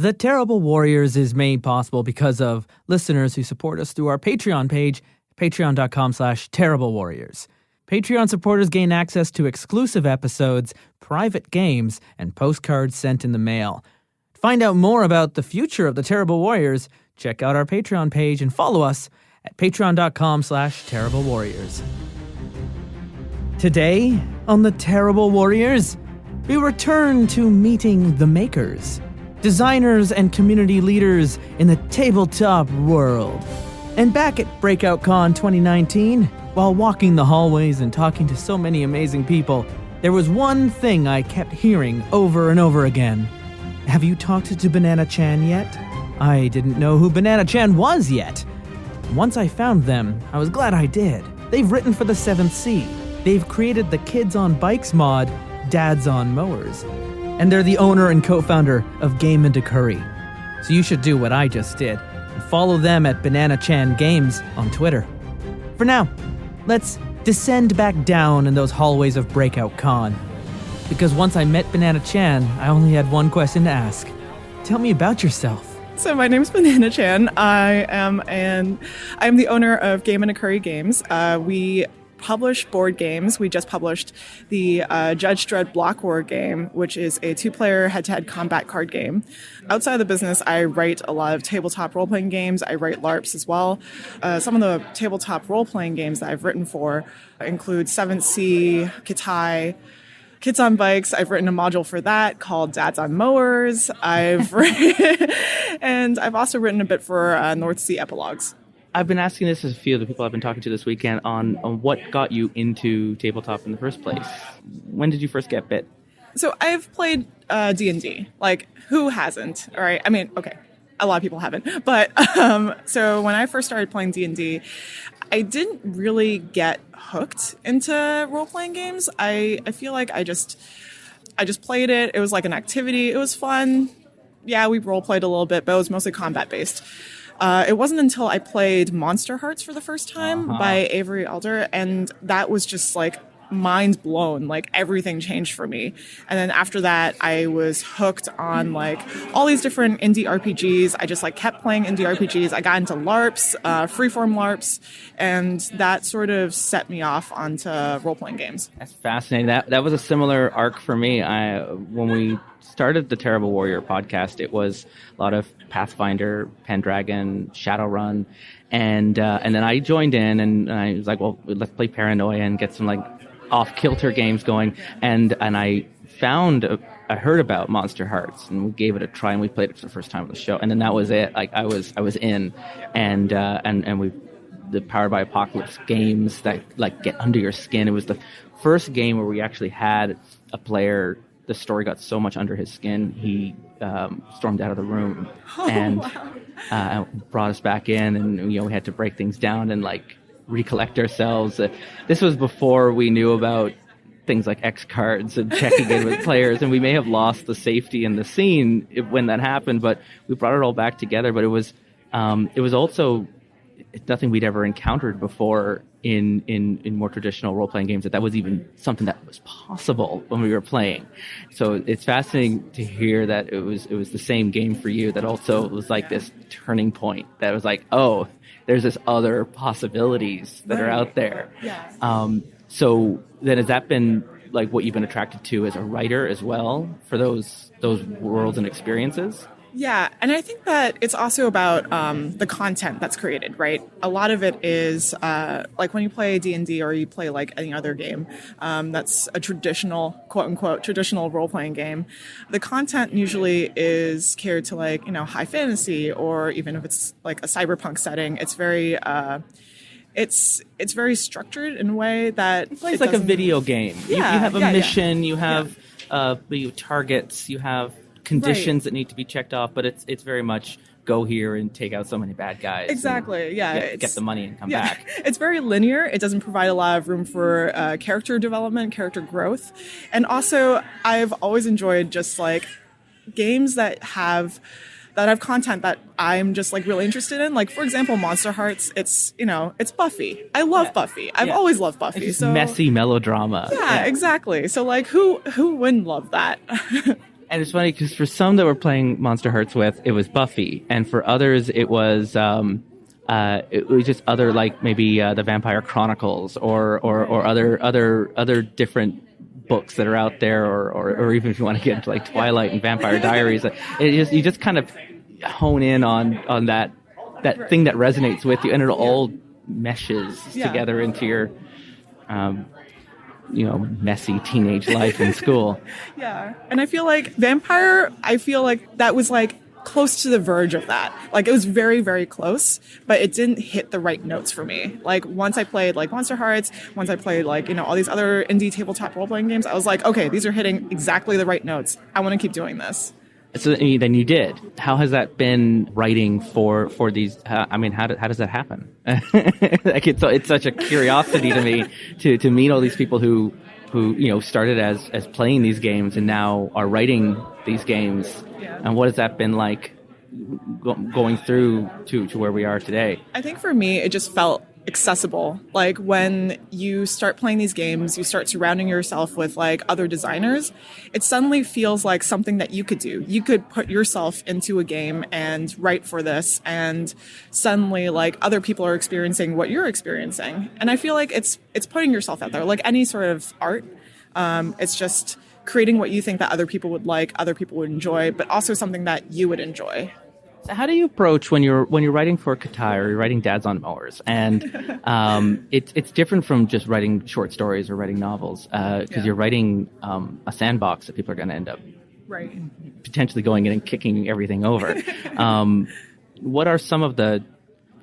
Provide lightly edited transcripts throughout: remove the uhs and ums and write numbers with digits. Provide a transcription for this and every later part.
The Terrible Warriors is made possible because of listeners who support us through our Patreon page, patreon.com/terriblewarriors. Patreon supporters gain access to exclusive episodes, private games, and postcards sent in the mail. To find out more about the future of the Terrible Warriors, check out our Patreon page and follow us at patreon.com/terriblewarriors. Today, on the Terrible Warriors, we return to meeting the makers, designers and community leaders in the tabletop world. And back at BreakoutCon 2019, while walking the hallways and talking to so many amazing people, there was one thing I kept hearing over and over again. Have you talked to Banana Chan yet? I didn't know who Banana Chan was yet. Once I found them, I was glad I did. They've written for the 7th Sea. They've created the Kids on Bikes mod, Dads on Mowers. And they're the owner and co-founder of Game into Curry. So you should do what I just did and follow them at Banana Chan Games on Twitter. For now, let's descend back down in those hallways of BreakoutCon. Because once I met Banana Chan, I only had one question to ask. Tell me about yourself. So my name's Banana Chan. I am the owner of Game into Curry Games. We publish board games. We just published the Judge Dredd Block War game, which is a 2-player head-to-head combat card game. Outside of the business, I write a lot of tabletop role-playing games. I write LARPs as well. Some of the tabletop role-playing games that I've written for include 7th Sea, Kitai, Kids on Bikes. I've written a module for that called Dads on Mowers. And I've also written a bit for North Sea Epilogues. I've been asking this as a few of the people I've been talking to this weekend on what got you into tabletop in the first place. When did you first get bit? So I've played D&D. Like, who hasn't? All right. I mean, okay, a lot of people haven't. But so when I first started playing D&D, I didn't really get hooked into role-playing games. I feel like I just played it. It was like an activity. It was fun. Yeah, we role-played a little bit, but it was mostly combat-based. It wasn't until I played Monster Hearts for the first time by Avery Alder, and that was just like mind blown. Like everything changed for me. And then after that, I was hooked on like all these different indie RPGs. I just like kept playing indie RPGs. I got into LARPs, freeform LARPs, and that sort of set me off onto role-playing games. That's fascinating. That was a similar arc for me. When we started the Terrible Warrior podcast, it was a lot of Pathfinder, Pendragon, Shadowrun, and then I joined in, and I was like, well, let's play Paranoia and get some like off-kilter games going, and I heard about Monster Hearts, and we gave it a try, and we played it for the first time on the show, and then that was it. Like I was in, and the Powered by Apocalypse games that like get under your skin. It was the first game where we actually had a player. The story got so much under his skin, he stormed out of the room and brought us back in, and we had to break things down and like recollect ourselves. This was before we knew about things like X cards and checking in with players, and we may have lost the safety in the scene when that happened, but we brought it all back together. But it was also nothing we'd ever encountered before in more traditional role-playing games, that was even something that was possible when we were playing. So it's fascinating to hear that it was the same game for you that also was like this turning point that was like, oh, there's this other possibilities that are out there. Yeah. So then has that been like what you've been attracted to as a writer as well for those worlds and experiences? Yeah, and I think that it's also about the content that's created, right? A lot of it is like when you play D&D or you play like any other game that's a traditional, quote-unquote, traditional role-playing game. The content usually is catered to like, high fantasy, or even if it's like a cyberpunk setting, it's very... It's very structured in a way that it's like a video game. Yeah, you have a mission, yeah. you have targets, you have conditions that need to be checked off, but it's very much go here and take out so many bad guys. Exactly, yeah. Get the money and come back. It's very linear. It doesn't provide a lot of room for character development, character growth. And also, I've always enjoyed just like games that have content that I'm just like really interested in. Like, for example, Monster Hearts, it's Buffy. I love Buffy. I've always loved Buffy. It's just messy melodrama. Yeah, exactly. So like who wouldn't love that? And it's funny because for some that we're playing Monster Hearts with, it was Buffy, and for others it was just other, like maybe the Vampire Chronicles or other different books that are out there, or even if you want to get into like Twilight and Vampire Diaries, you just kind of hone in on that thing that resonates with you, and it all meshes together into your messy teenage life in school. Yeah. And I feel like Vampire, that was like close to the verge of that. Like it was very, very close, but it didn't hit the right notes for me. Like once I played like Monster Hearts, once I played like, all these other indie tabletop role-playing games, I was like, okay, these are hitting exactly the right notes. I want to keep doing this. So then you did. How has that been writing for these? How does that happen? Like it's such a curiosity to me to meet all these people who started as playing these games and now are writing these games. Yeah. And what has that been like going through to where we are today? I think for me, it just felt accessible. Like when you start playing these games, you start surrounding yourself with like other designers, it suddenly feels like something that you could do. You could put yourself into a game and write for this, and suddenly like other people are experiencing what you're experiencing. And I feel like it's putting yourself out there. Like any sort of art, it's just creating what you think that other people would like, other people would enjoy, but also something that you would enjoy. So how do you approach when you're writing for Katai or you're writing Dads on Mowers? And it's different from just writing short stories or writing novels because you're writing a sandbox that people are going to end up potentially going in and kicking everything over. What are some of the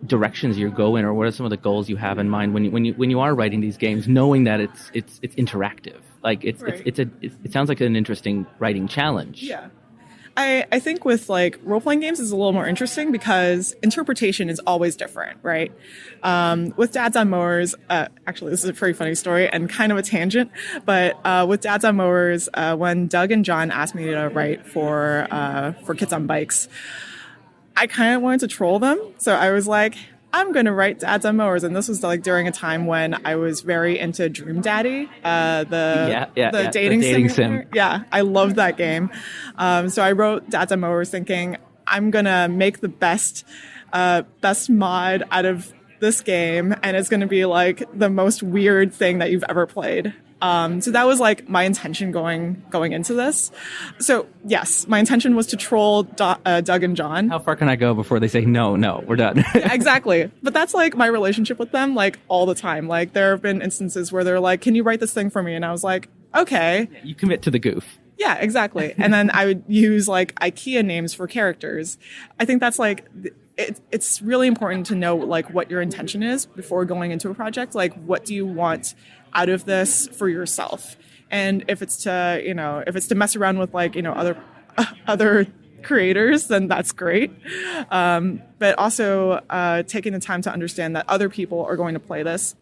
directions you go in, or what are some of the goals you have in mind when you are writing these games, knowing that it's interactive? Like it sounds like an interesting writing challenge. Yeah. I think with like role-playing games is a little more interesting because interpretation is always different, right? With Dads on Mowers, actually this is a pretty funny story and kind of a tangent, but with Dads on Mowers, when Doug and John asked me to write for Kids on Bikes, I kind of wanted to troll them. So I was like, I'm going to write Dads on Mowers. And this was like during a time when I was very into Dream Daddy, the dating sim. Yeah, I loved that game. So I wrote Dads on Mowers thinking I'm going to make the best mod out of this game. And it's going to be like the most weird thing that you've ever played. So that was like my intention going into this. So yes, my intention was to troll Doug and John. How far can I go before they say, no, we're done? Yeah, exactly. But that's like my relationship with them, like all the time. Like there have been instances where they're like, can you write this thing for me? And I was like, okay. You commit to the goof. Yeah, exactly. And then I would use like IKEA names for characters. I think that's like, it's really important to know like what your intention is before going into a project. Like, what do you want out of this for yourself? And if it's to mess around with like, other creators, then that's great. But also taking the time to understand that other people are going to play this.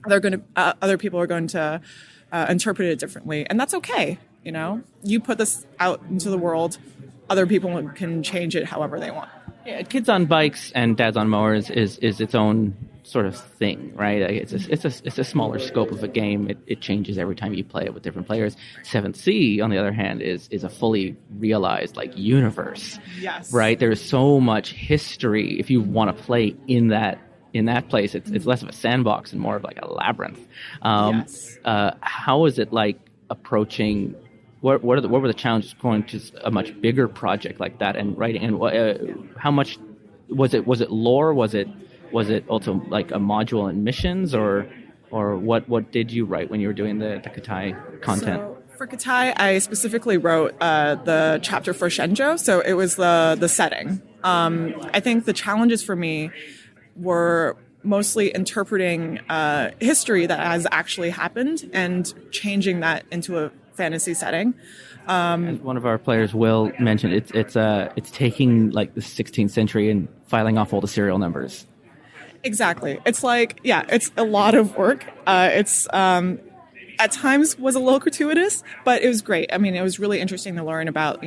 Other people are going to interpret it differently, and that's okay. You put this out into the world, other people can change it however they want. Yeah, Kids on Bikes and Dads on Mowers is its own sort of thing, right? It's a smaller scope of a game. It changes every time you play it with different players. 7th Sea, on the other hand, is a fully realized like universe. Yes. Right? There's so much history. If you want to play in that place, it's less of a sandbox and more of like a labyrinth. Yes. How is it like approaching? What were the challenges going to a much bigger project like that and writing? And how much was it? Was it lore? Was it also like a module and missions, or what did you write when you were doing the Katai content? So for Katai, I specifically wrote the chapter for Shenzhou, so it was the setting. I think the challenges for me were mostly interpreting history that has actually happened and changing that into a fantasy setting. As one of our players, Will, mentioned, it's taking like the 16th century and filing off all the serial numbers. Exactly. It's like, it's a lot of work. It's at times was a little gratuitous, but it was great. I mean, it was really interesting to learn about,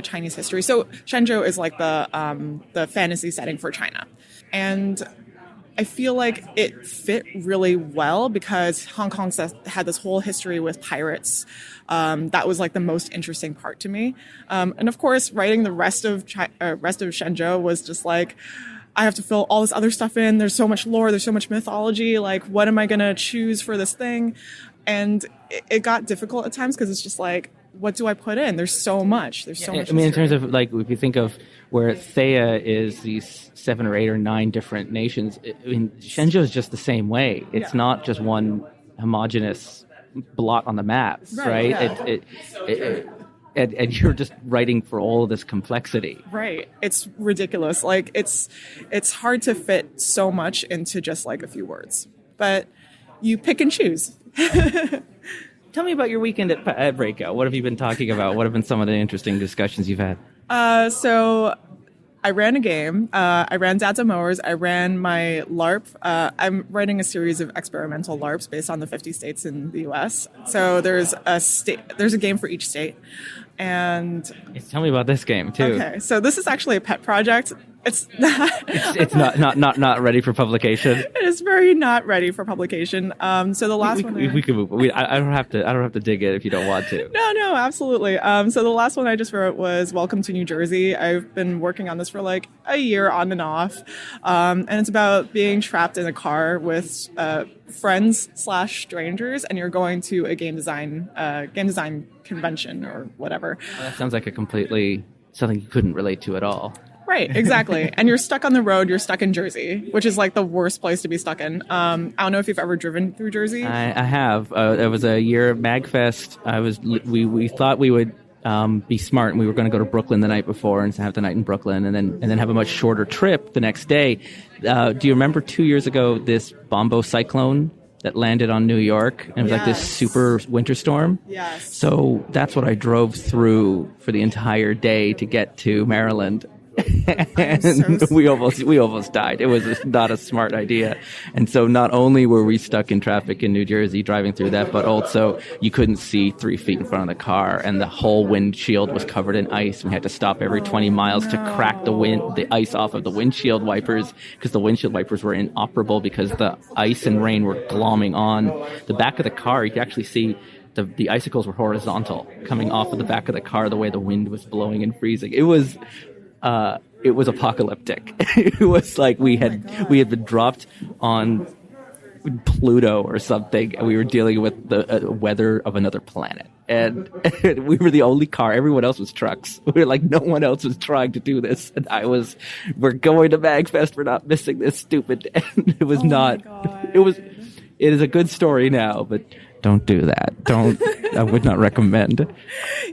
Chinese history. So Shenzhou is like the fantasy setting for China. And I feel like it fit really well because Hong Kong had this whole history with pirates. That was like the most interesting part to me. And of course, writing the rest of Shenzhou was just like, I have to fill all this other stuff in. There's so much lore. There's so much mythology. Like, what am I going to choose for this thing? And it got difficult at times because it's just like, what do I put in? There's so much. There's so much. I mean, in terms of like, if you think of where Thea is these 7 or 8 or 9 different nations, I mean, Shenzhou is just the same way. It's not just one homogenous blot on the map, right? Yeah. And you're just writing for all of this complexity. Right. It's ridiculous. Like, it's hard to fit so much into just like a few words. But you pick and choose. Tell me about your weekend at Breakout. What have you been talking about? What have been some of the interesting discussions you've had? So I ran a game. I ran Dad's Mowers. I ran my LARP. I'm writing a series of experimental LARPs based on the 50 states in the U.S. So there's a game for each state. And tell me about this game too. Okay, so this is actually a pet project. It's not ready for publication. It is very not ready for publication. So the last one we can move. I don't have to dig it if you don't want to. No, absolutely. So the last one I just wrote was Welcome to New Jersey. I've been working on this for like a year on and off, and it's about being trapped in a car with friends / strangers, and you're going to a game design convention or whatever. Well, that sounds like something you couldn't relate to at all. Right, exactly. And you're stuck on the road. You're stuck in Jersey, which is like the worst place to be stuck in. I don't know if you've ever driven through Jersey. I have. It was a year at MagFest. We thought we would be smart, and we were going to go to Brooklyn the night before and have the night in Brooklyn, and then have a much shorter trip the next day. Do you remember 2 years ago this Bombo cyclone that landed on New York? And it was like this super winter storm. Yes. So that's what I drove through for the entire day to get to Maryland. And we almost died. It was not a smart idea. And so not only were we stuck in traffic in New Jersey driving through that, but also you couldn't see 3 feet in front of the car, and the whole windshield was covered in ice. We had to stop every 20 miles to crack the ice off of the windshield wipers, because the windshield wipers were inoperable because the ice and rain were glomming on the back of the car. You could actually see the icicles were horizontal coming off of the back of the car the way the wind was blowing and freezing. It was apocalyptic. It was like we had been dropped on Pluto or something, and we were dealing with the weather of another planet. And we were the only car. Everyone else was trucks. We were like, no one else was trying to do this. And we're going to MagFest. We're not missing this stupid. And it was not. It is a good story now, but don't do that. I would not recommend.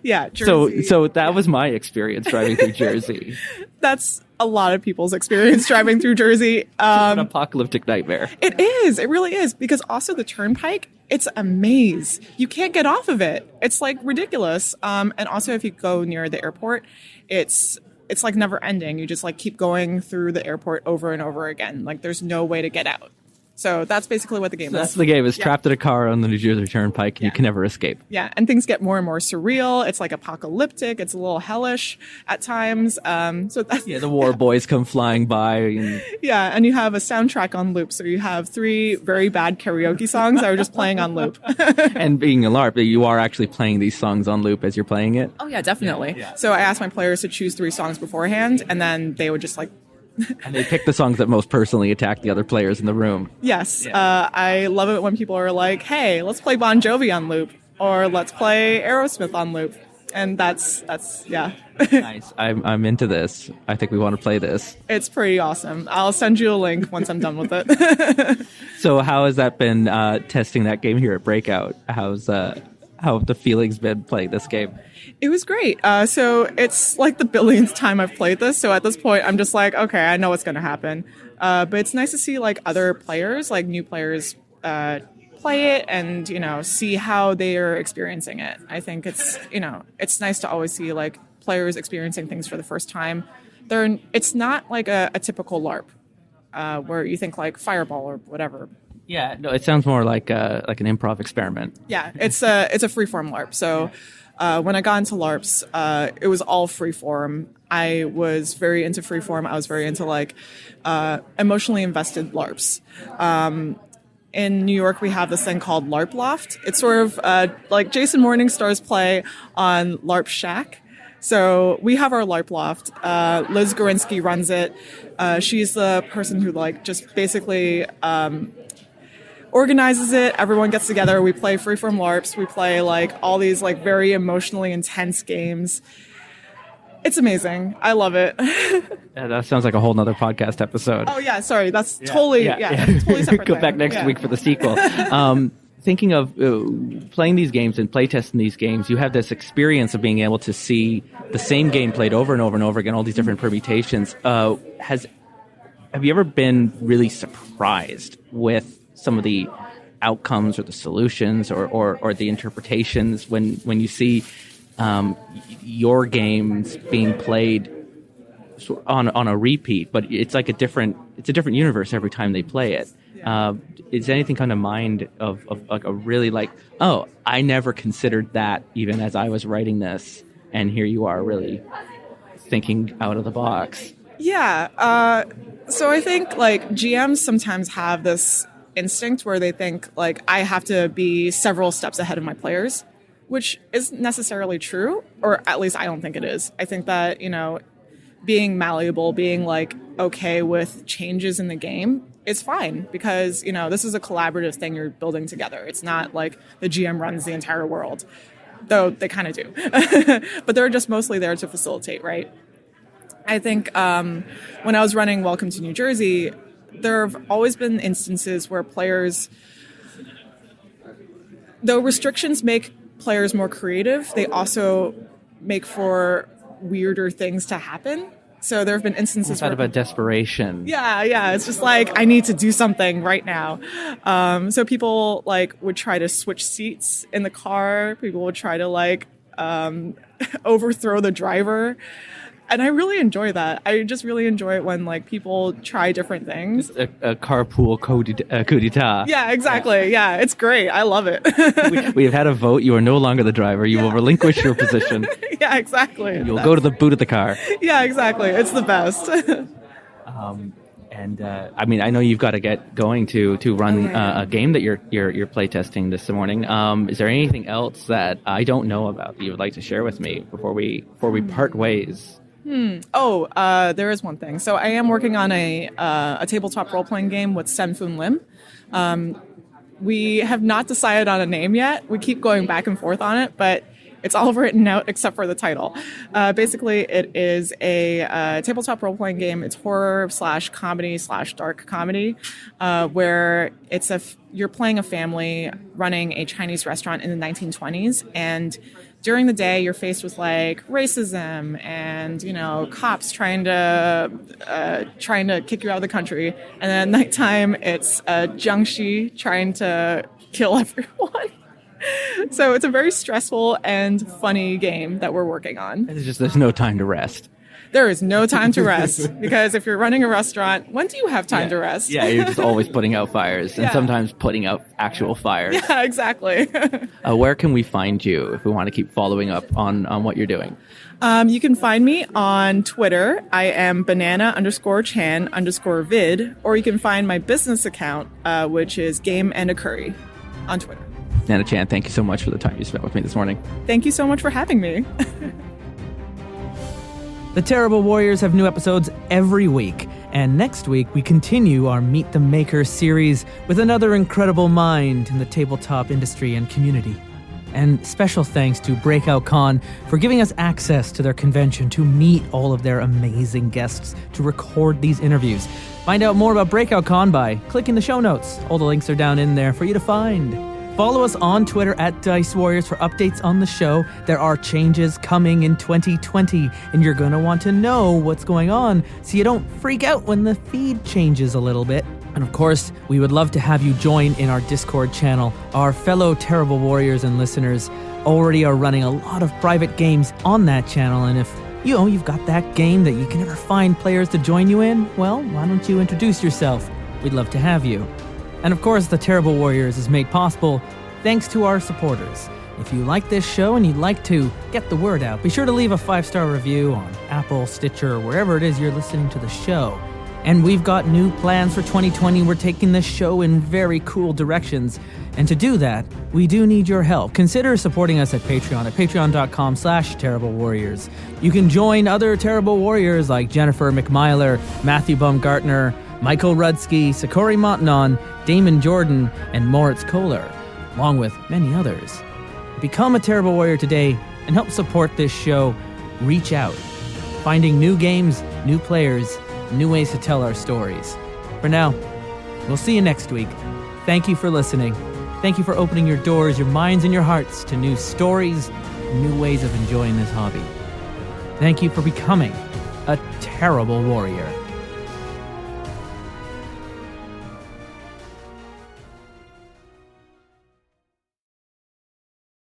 Yeah, Jersey. So that was my experience driving through Jersey. That's a lot of people's experience driving through Jersey. It's an apocalyptic nightmare. It is. It really is. Because also the turnpike, it's a maze. You can't get off of it. It's like ridiculous. And also if you go near the airport, it's like never ending. You just like keep going through the airport over and over again. Like there's no way to get out. So that's basically what the game is. That's the game, is trapped in a car on the New Jersey Turnpike, and you can never escape. Yeah, and things get more and more surreal. It's like apocalyptic. It's a little hellish at times. So that's, the war boys come flying by. Yeah, and you have a soundtrack on loop. So you have 3 very bad karaoke songs that are just playing on loop. And being a LARP, you are actually playing these songs on loop as you're playing it? Oh, yeah, definitely. Yeah. So I asked my players to choose 3 songs beforehand, and then they would just like... And they pick the songs that most personally attack the other players in the room. Yes. Yeah. I love it when people are like, hey, let's play Bon Jovi on loop, or let's play Aerosmith on loop. And that's yeah. Nice. I'm into this. I think we want to play this. It's pretty awesome. I'll send you a link once I'm done with it. So how has that been testing that game here at Breakout? How have the feelings been playing this game? It was great. So it's like the billionth time I've played this. So at this point, I'm just like, okay, I know what's going to happen. But it's nice to see like other players, like new players, play it and, see how they are experiencing it. I think it's nice to always see like players experiencing things for the first time. It's not like a typical LARP where you think like Fireball or whatever. Yeah, no, it sounds more like an improv experiment. Yeah, it's a freeform LARP. So when I got into LARPs, it was all freeform. I was very into freeform. I was very into like emotionally invested LARPs. In New York, we have this thing called LARP Loft. It's sort of like Jason Morningstar's play on LARP Shack. So we have our LARP Loft. Liz Gorinsky runs it. She's the person who like just basically organizes it. Everyone gets together. We play freeform LARPs. We play like all these like very emotionally intense games. It's amazing. I love it. Yeah, that sounds like a whole nother podcast episode. Oh yeah, sorry. That's totally totally separate. Go thing. back next week for the sequel. Thinking of playing these games and playtesting these games, you have this experience of being able to see the same game played over and over and over again, all these different permutations. Have you ever been really surprised with some of the outcomes or the solutions or the interpretations when you see your games being played on a repeat, but it's like a different universe every time they play it? Is anything come to mind of like a really like, oh, I never considered that even as I was writing this, and here you are really thinking out of the box? Yeah. So I think like GMs sometimes have this instinct where they think like I have to be several steps ahead of my players, which isn't necessarily true, or at least I don't think it is. I think that, being malleable, being like okay with changes in the game is fine, because, this is a collaborative thing you're building together. It's not like the GM runs the entire world, though they kind of do. But they're just mostly there to facilitate, right? I think when I was running Welcome to New Jersey, there have always been instances where players, though restrictions make players more creative, they also make for weirder things to happen. So there have been instances where about desperation. Yeah. It's just like, I need to do something right now. So people like would try to switch seats in the car. People would try to like overthrow the driver. And I really enjoy that. I just really enjoy it when like people try different things. It's a carpool coup d'etat. Yeah, exactly. Yeah, it's great. I love it. we have had a vote. You are no longer the driver. You will relinquish your position. Yeah, exactly. You'll go to the boot of the car. Yeah, exactly. It's the best. I know you've got to get going to run a game that you're playtesting this morning. Is there anything else that I don't know about that you would like to share with me before we part ways? There is one thing. So I am working on a tabletop role-playing game with Sen-Foon Lim. We have not decided on a name yet. We keep going back and forth on it, but it's all written out except for the title. Basically, it is a tabletop role-playing game. It's horror / comedy / dark comedy, where you're playing a family running a Chinese restaurant in the 1920s, and during the day, you're faced with like racism and cops trying to kick you out of the country, and then at nighttime it's Jiangxi trying to kill everyone. So it's a very stressful and funny game that we're working on. It's just there's no time to rest. There is no time to rest, because if you're running a restaurant, when do you have time to rest? Yeah, you're just always putting out fires, and sometimes putting out actual fires. Yeah, exactly. Where can we find you if we want to keep following up on what you're doing? You can find me on Twitter. I am banana_chan_vid, or you can find my business account, which is Game and a Curry on Twitter. Nana Chan, thank you so much for the time you spent with me this morning. Thank you so much for having me. The Terrible Warriors have new episodes every week, and next week we continue our Meet the Maker series with another incredible mind in the tabletop industry and community. And special thanks to BreakoutCon for giving us access to their convention to meet all of their amazing guests to record these interviews. Find out more about BreakoutCon by clicking the show notes. All the links are down in there for you to find. Follow us on Twitter at Dice Warriors for updates on the show. There are changes coming in 2020, and you're going to want to know what's going on so you don't freak out when the feed changes a little bit. And of course, we would love to have you join in our Discord channel. Our fellow Terrible Warriors and listeners already are running a lot of private games on that channel, and if you've got that game that you can never find players to join you in, well, why don't you introduce yourself? We'd love to have you. And of course, the Terrible Warriors is made possible thanks to our supporters. If you like this show and you'd like to get the word out, be sure to leave a 5-star review on Apple, Stitcher, or wherever it is you're listening to the show. And we've got new plans for 2020. We're taking this show in very cool directions. And to do that, we do need your help. Consider supporting us at patreon.com/Terrible Warriors. You can join other Terrible Warriors like Jennifer McMyler, Matthew Baumgartner, Michael Rudsky, Sakori Montanon, Damon Jordan, and Moritz Kohler, along with many others. Become a Terrible Warrior today and help support this show. Reach out, finding new games, new players, new ways to tell our stories. For now, we'll see you next week. Thank you for listening. Thank you for opening your doors, your minds, and your hearts to new stories, new ways of enjoying this hobby. Thank you for becoming a Terrible Warrior.